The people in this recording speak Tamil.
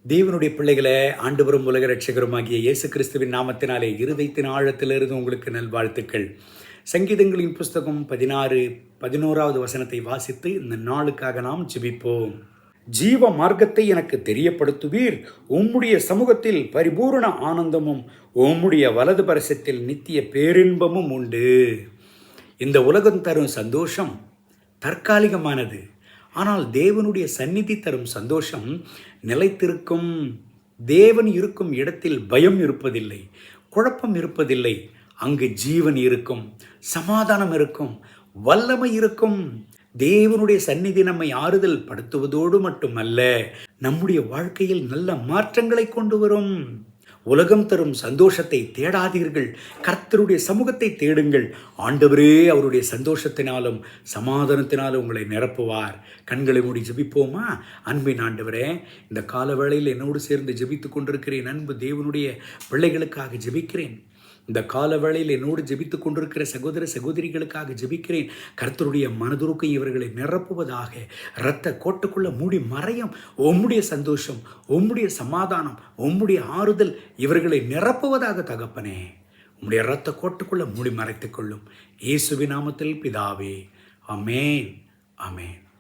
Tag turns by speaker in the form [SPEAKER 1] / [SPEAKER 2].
[SPEAKER 1] தேவனுடைய பிள்ளைகளே, ஆண்டவரும் உலக ரட்சகருமாகிய இயேசு கிறிஸ்துவின் நாமத்தினாலே இருதயத்தின் ஆழத்திலிருந்து உங்களுக்கு நல்வாழ்த்துக்கள். சங்கீதங்களின் புஸ்தகம் 11வது வசனத்தை வாசித்து இந்த நாளுக்காக நாம் ஜெபிப்போம். ஜீவ மார்க்கத்தை எனக்கு தெரியப்படுத்துவீர், உம்முடைய சமூகத்தில் பரிபூரண ஆனந்தமும் உம்முடைய வலது பரிசத்தில் நித்திய பேரின்பமும் உண்டு. இந்த உலகம் தரும் சந்தோஷம் தற்காலிகமானது. ஆனால் தேவனுடைய சந்நிதி தரும் சந்தோஷம் நிலைத்திருக்கும். தேவன் இருக்கும் இடத்தில் பயம் இருப்பதில்லை, குழப்பம் இருப்பதில்லை. அங்கு ஜீவன் இருக்கும், சமாதானம் இருக்கும், வல்லமை இருக்கும். தேவனுடைய சந்நிதி நம்மை ஆறுதல் படுத்துவதோடு மட்டுமல்ல, நம்முடைய வாழ்க்கையில் நல்ல மாற்றங்களை கொண்டு வரும். உலகம் தரும் சந்தோஷத்தை தேடாதீர்கள், கர்த்தருடைய சமூகத்தை தேடுங்கள். ஆண்டவரே அவருடைய சந்தோஷத்தினாலும் சமாதானத்தினாலும் உங்களை நிரப்புவார். கண்களை மூடி ஜெபிப்போமா? அன்பின் ஆண்டவரே, இந்த கால வேளையில் என்னோடு சேர்ந்து ஜெபித்து கொண்டிருக்கிறேன். அன்பு தேவனுடைய பிள்ளைகளுக்காக ஜெபிக்கிறேன். இந்த கால வேளையில் என்னோடு ஜெபித்து கொண்டிருக்கிற சகோதர சகோதரிகளுக்காக ஜெபிக்கிறேன். கர்த்தருடைய மனதுருக்கை இவர்களை நிரப்புவதாக. இரத்த கோட்டுக்குள்ள மூடி மறையும் உம்முடைய சந்தோஷம், உம்முடைய சமாதானம், உம்முடைய ஆறுதல் இவர்களை நிரப்புவதாக தகப்பனே. உம்முடைய இரத்த கோட்டுக்குள்ள மூடி மறைத்துக் கொள்ளும். இயேசுவின் நாமத்தில் பிதாவே, ஆமென், ஆமென்.